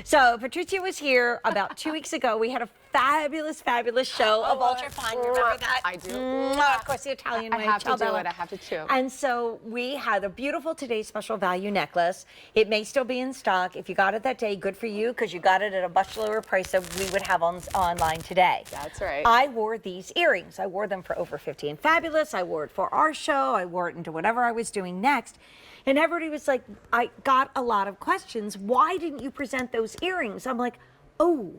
So Patricia was here about 2 weeks ago. We had a fabulous show of UltraFine. Remember that? I do. Of course, the Italian way. I have to Ciao, do Bella. it. I have to chew. And so we had a beautiful Today's Special Value necklace. It may still be in stock. If you got it that day, good for you, because you got it at a much lower price than we would have online today. That's right. I wore these earrings. I wore them for Over 50 and Fabulous. I wore it for our show. I wore it into whatever I was doing next. And everybody was like, I got a lot of questions. Why didn't you present those earrings? I'm like, oh,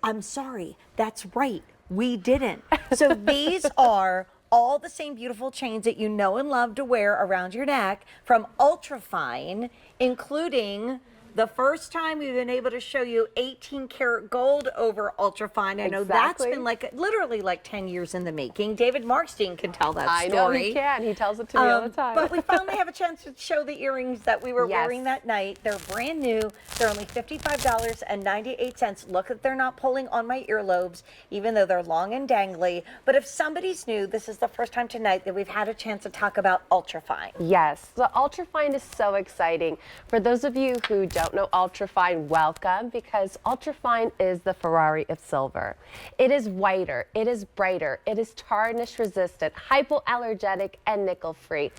I'm sorry. That's right. We didn't. So these are all the same beautiful chains that you know and love to wear around your neck from UltraFine, including the first time we've been able to show you 18 karat gold over UltraFine. I know that's been literally like 10 years in the making. David Markstein can tell that story. I know he can. He tells it to me all the time. But we finally have a chance to show the earrings that we were wearing that night. They're brand new. They're only $55.98. Look that they're not pulling on my earlobes, even though they're long and dangly. But if somebody's new, this is the first time tonight that we've had a chance to talk about UltraFine. Yes, the UltraFine is so exciting. For those of you who don't know UltraFine, welcome, because UltraFine is the Ferrari of silver. It is whiter, it is brighter, it is tarnish resistant, hypoallergenic, and nickel free.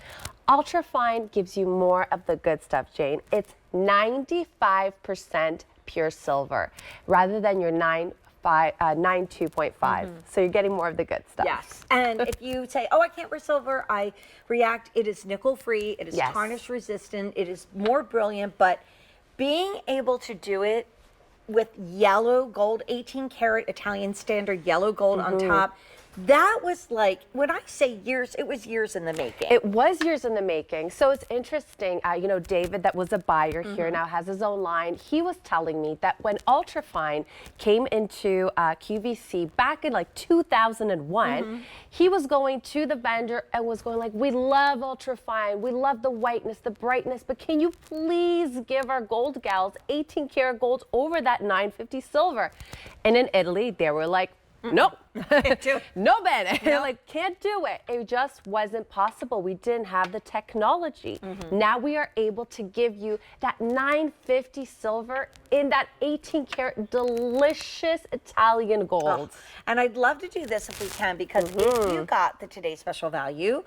UltraFine gives you more of the good stuff, Jane. It's 95% pure silver rather than your 92.5. So you're getting more of the good stuff. Yes. And if you say, oh, I can't wear silver, I react. It is nickel free, it is tarnish resistant, it is more brilliant, but being able to do it with yellow gold, 18 karat Italian standard yellow gold on top, that was like, when I say years, it was years in the making. It was years in the making. So it's interesting, you know, David, that was a buyer here, now has his own line. He was telling me that when UltraFine came into QVC back in like 2001, he was going to the vendor and was going like, we love UltraFine, we love the whiteness, the brightness, but can you please give our gold gals 18 karat gold over that 950 silver? And in Italy, they were like, nope. No bene. Like, can't do it. It just wasn't possible. We didn't have the technology. Now we are able to give you that 950 silver in that 18 karat delicious Italian gold. And I'd love to do this if we can, because if you got the Today's Special Value,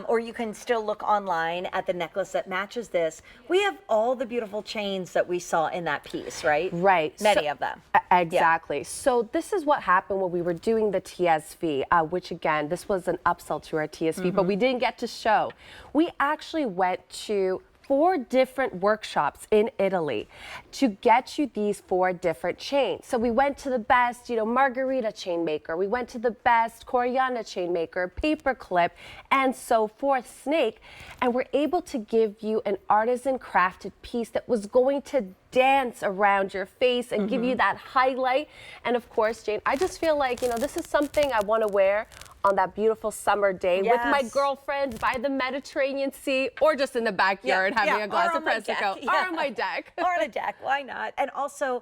or you can still look online at the necklace that matches this, we have all the beautiful chains that we saw in that piece, right? Right. Many of them. Exactly. So this is what happened when we were doing the TSV, which again, this was an upsell to our TSV, but we didn't get to show. We actually went to 4 different workshops in Italy to get you these 4 different chains. So we went to the best, you know, Margherita chain maker. We went to the best Coriana chain maker, paperclip, and so forth, snake. And we're able to give you an artisan crafted piece that was going to dance around your face and give you that highlight. And of course, Jane, I just feel like, you know, this is something I want to wear on that beautiful summer day with my girlfriends by the Mediterranean Sea, or just in the backyard having a glass of Prosecco, or on my deck. Or on a deck, why not? And also,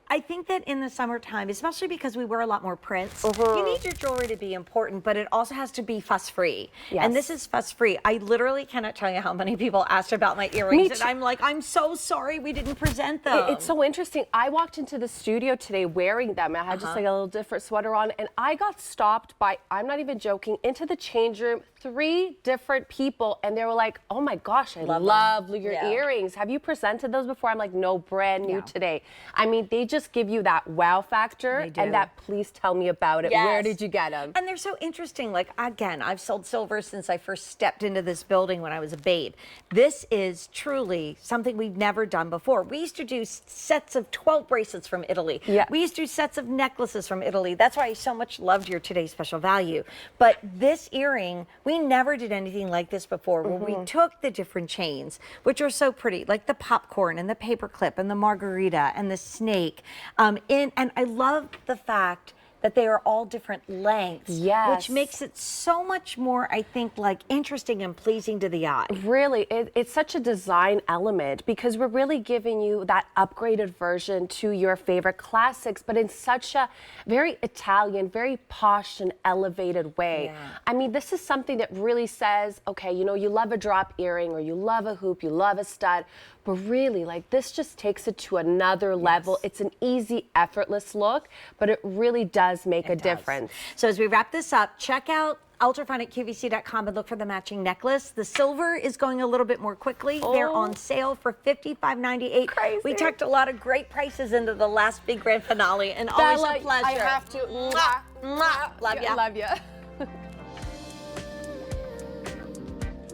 I think that in the summertime, especially because we wear a lot more prints, you need your jewelry to be important, but it also has to be fuss-free. And this is fuss-free. I literally cannot tell you how many people asked about my earrings, and I'm like, I'm so sorry we didn't present them. It's so interesting. I walked into the studio today wearing them. I had just like a little different sweater on, and I got stopped by, I'm not even joking, into the change room, 3 different people, and they were like, oh my gosh, I love your earrings. Have you presented those before? I'm like, no, brand new today. I mean, they just give you that wow factor and that please tell me about it. Where did you get them? And they're so interesting. Like, again, I've sold silver since I first stepped into this building when I was a babe. This is truly something we've never done before. We used to do sets of 12 bracelets from Italy. We used to do sets of necklaces from Italy. That's why I so much loved your Today's Special Value. But this earring, we never did anything like this before, where we took the different chains, which are so pretty, like the popcorn and the paperclip and the margherita and the snake. And I love the fact that they are all different lengths, which makes it so much more, I think, like interesting and pleasing to the eye. Really, it's such a design element because we're really giving you that upgraded version to your favorite classics, but in such a very Italian, very posh and elevated way. I mean, this is something that really says, okay, you know, you love a drop earring or you love a hoop, you love a stud, But really, like, this just takes it to another level. It's an easy, effortless look, but it really does make a difference. So as we wrap this up, check out UltraFine at QVC.com and look for the matching necklace. The silver is going a little bit more quickly. They're on sale for $55.98. Crazy. We tucked a lot of great prices into the last big grand finale, and always a pleasure. I have to. Mwah, mwah. Love ya. Love ya.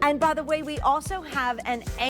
And by the way, we also have an